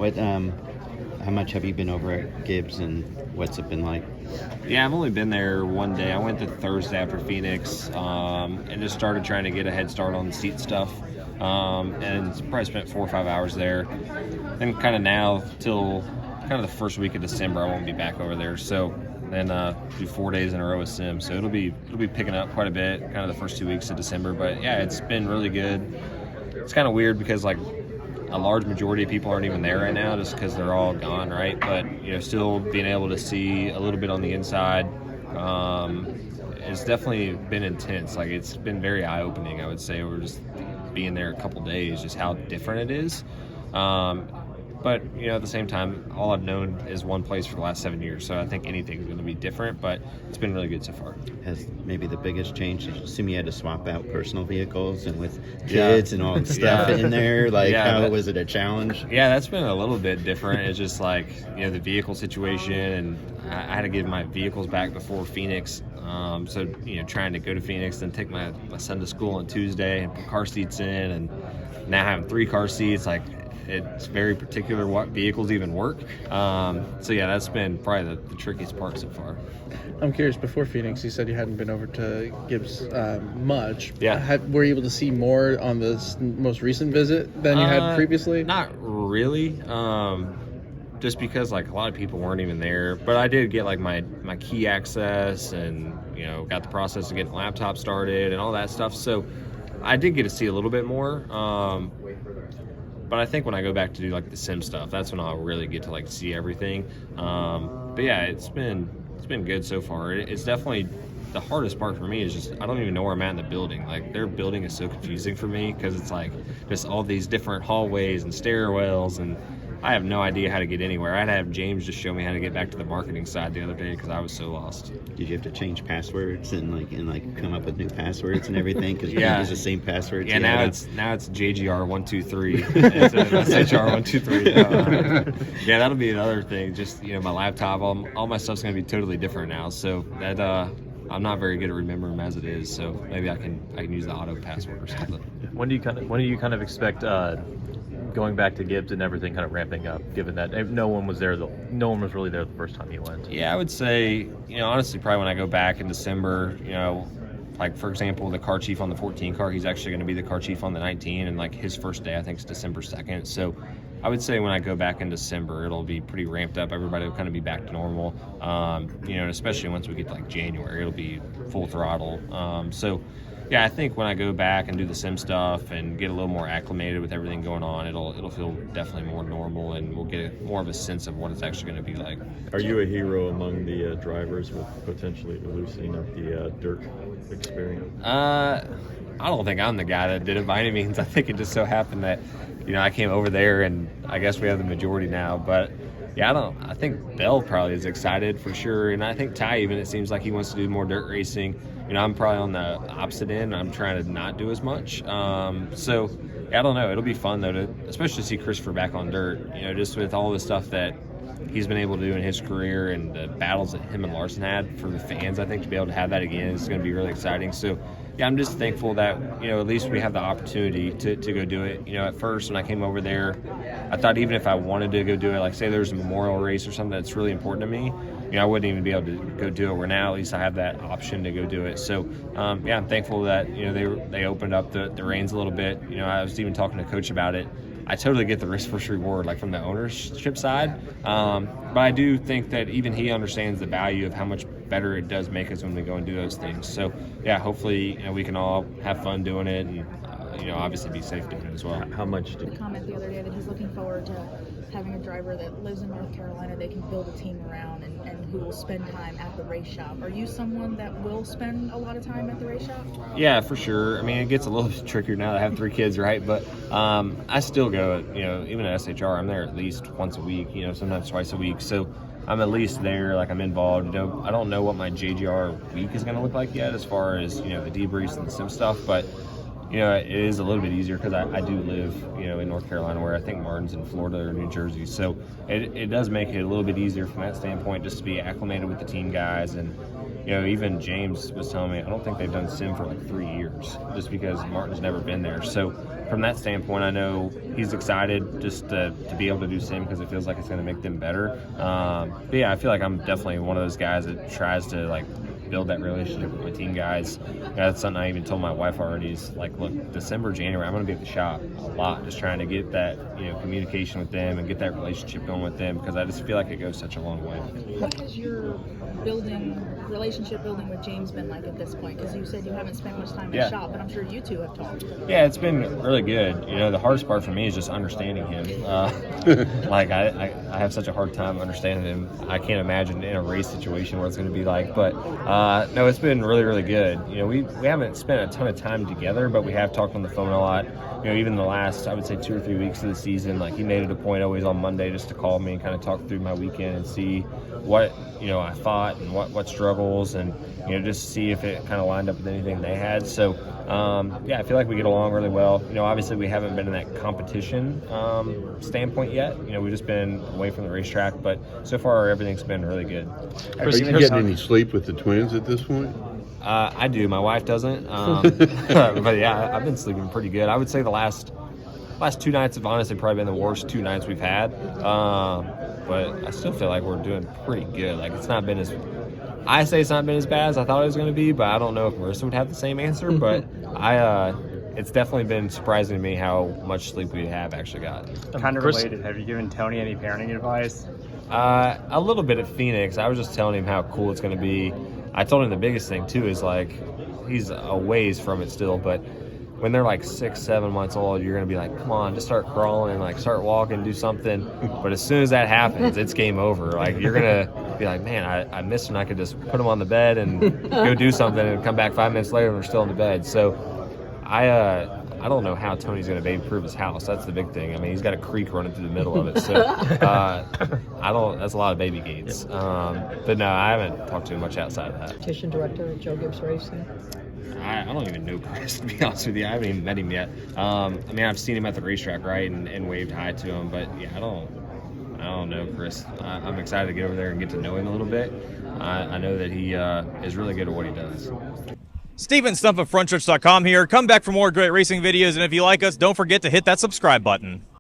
What, how much have you been over at Gibbs, and what's it been like? Yeah, I've only been there one day. I went the Thursday after Phoenix and just started trying to get a head start on the seat stuff. And probably spent 4 or 5 hours there. And kind of now till kind of the first week of December, I won't be back over there. So then do 4 days in a row of sim. So it'll be picking up quite a bit, kind of the first 2 weeks of December. But yeah, it's been really good. It's kind of weird because like a large majority of people aren't even there right now just because they're all gone, right? But, still being able to see a little bit on the inside, it's definitely been intense. Like, it's been very eye-opening, I would say, over just being there a couple days, just how different it is. But, at the same time, all I've known is one place for the last 7 years, so I think anything's going to be different, but it's been really good so far. Has maybe the biggest change, I assume you had to swap out personal vehicles and with kids and all the stuff in there, like how was it a challenge? Yeah, that's been a little bit different. It's just like, the vehicle situation, and I had to give my vehicles back before Phoenix. So, trying to go to Phoenix and take my son to school on Tuesday and put car seats in, and now having 3 car seats, like, it's very particular what vehicles even work. So yeah, that's been probably the trickiest part so far. I'm curious, before Phoenix, you said you hadn't been over to Gibbs much. Yeah. Were you able to see more on this most recent visit than you had previously? Not really. Just because like a lot of people weren't even there. But I did get like my key access and, got the process of getting the laptop started and all that stuff. So I did get to see a little bit more. But I think when I go back to do like the sim stuff, that's when I'll really get to like see everything. But yeah, it's been good so far. It's definitely the hardest part for me is just I don't even know where I'm at in the building. Like their building is so confusing for me because it's like just all these different hallways and stairwells, and I have no idea how to get anywhere. I had to have James just show me how to get back to the marketing side the other day because I was so lost. Did you have to change passwords and come up with new passwords and everything? Because yeah, use the same passwords. Yeah, now it's JGR123 instead of SHR123. Yeah, that'll be another thing. Just my laptop, all my stuff's gonna be totally different now. So that I'm not very good at remembering them as it is. So maybe I can use the auto password or something. When do you kind of expect going back to Gibbs and everything kind of ramping up, given that no one was really there the first time you went? Yeah, I would say, honestly, probably when I go back in December, like for example, the car chief on the 14 car, he's actually going to be the car chief on the 19, and like his first day I think is December 2nd. So I would say when I go back in December, it'll be pretty ramped up. Everybody will kind of be back to normal, and especially once we get to like January, it'll be full throttle. So yeah, I think when I go back and do the sim stuff and get a little more acclimated with everything going on, it'll feel definitely more normal, and we'll get more of a sense of what it's actually going to be like. Are you a hero among the drivers with potentially loosening up the dirt experience? I don't think I'm the guy that did it by any means. I think it just so happened that, I came over there, and I guess we have the majority now. But yeah, I think Bell probably is excited for sure, and I think Ty even, it seems like he wants to do more dirt racing. I'm probably on the opposite end. I'm trying to not do as much. So yeah, I don't know. It'll be fun though, to especially see Christopher back on dirt. Just with all the stuff that he's been able to do in his career and the battles that him and Larson had for the fans. I think to be able to have that again is going to be really exciting. So yeah, I'm just thankful that at least we have the opportunity to go do it. At first when I came over there, I thought even if I wanted to go do it, like say there's a memorial race or something that's really important to me, I wouldn't even be able to go do it. Where now at least I have that option to go do it. So yeah, I'm thankful that they opened up the reins a little bit. I was even talking to Coach about it. I totally get the risk versus reward, like from the ownership side. But I do think that even he understands the value of how much better it does make us when we go and do those things. So yeah, hopefully we can all have fun doing it, and obviously be safe doing it as well. How much did comment the other day that he's looking forward to having a driver that lives in North Carolina they can build a team around and who will spend time at the race shop. Are you someone that will spend a lot of time at the race shop? Yeah, for sure. I mean, it gets a little bit trickier now that I have 3 kids, right? But I still go, even at SHR, I'm there at least once a week, sometimes twice a week. So I'm at least there, like I'm involved. I don't know what my JGR week is going to look like yet as far as, the debriefs and the sim stuff, but it is a little bit easier because I do live, in North Carolina, where I think Martin's in Florida or New Jersey. So it does make it a little bit easier from that standpoint, just to be acclimated with the team guys. And, even James was telling me, I don't think they've done sim for like 3 years, just because Martin's never been there. So from that standpoint, I know he's excited just to be able to do sim because it feels like it's going to make them better. But yeah, I feel like I'm definitely one of those guys that tries to like build that relationship with my team guys. That's something I even told my wife already is like, look, December, January, I'm going to be at the shop a lot, just trying to get that, communication with them and get that relationship going with them, because I just feel like it goes such a long way. What has your relationship building with James been like at this point? Because you said you haven't spent much time in the shop, but I'm sure you two have talked. Yeah, it's been really good. The hardest part for me is just understanding him. Like I have such a hard time understanding him. I can't imagine in a race situation what it's going to be like. But no, it's been really, really good. We haven't spent a ton of time together, but we have talked on the phone a lot. Even the last, I would say, 2 or 3 weeks of the season, like he made it a point always on Monday just to call me and kind of talk through my weekend and see what I thought and what struggles, and just see if it kind of lined up with anything they had. So yeah, I feel like we get along really well. Obviously we haven't been in that competition standpoint yet. We've just been away from the racetrack, but so far everything's been really good. Are you getting any sleep with the twins at this point? I do. My wife doesn't. But yeah, I've been sleeping pretty good. I would say the last 2 nights have honestly probably been the worst 2 nights we've had. But I still feel like we're doing pretty good. Like it's not been as bad as I thought it was going to be, but I don't know if Marissa would have the same answer. But it's definitely been surprising to me how much sleep we have actually got. Kind of related. Have you given Tony any parenting advice? A little bit at Phoenix. I was just telling him how cool it's going to be. I told him the biggest thing too is like he's a ways from it still, but when they're like 6-7 months old, you're gonna be like, come on, just start crawling, like start walking, do something. But as soon as that happens, it's game over. Like you're gonna be like, man, I missed him. I could just put him on the bed and go do something and come back 5 minutes later and they're still in the bed. So I don't know how Tony's going to baby-proof his house. That's the big thing. I mean, he's got a creek running through the middle of it. So that's a lot of baby gates. But no, I haven't talked to him much outside of that. Competition director at Joe Gibbs Racing. I don't even know Chris, to be honest with you. I haven't even met him yet. I mean, I've seen him at the racetrack, right, and waved hi to him. But yeah, I don't know Chris. I'm excited to get over there and get to know him a little bit. I know that he is really good at what he does. Steven Stumpf of Frontstretch.com here. Come back for more great racing videos, and if you like us, don't forget to hit that subscribe button.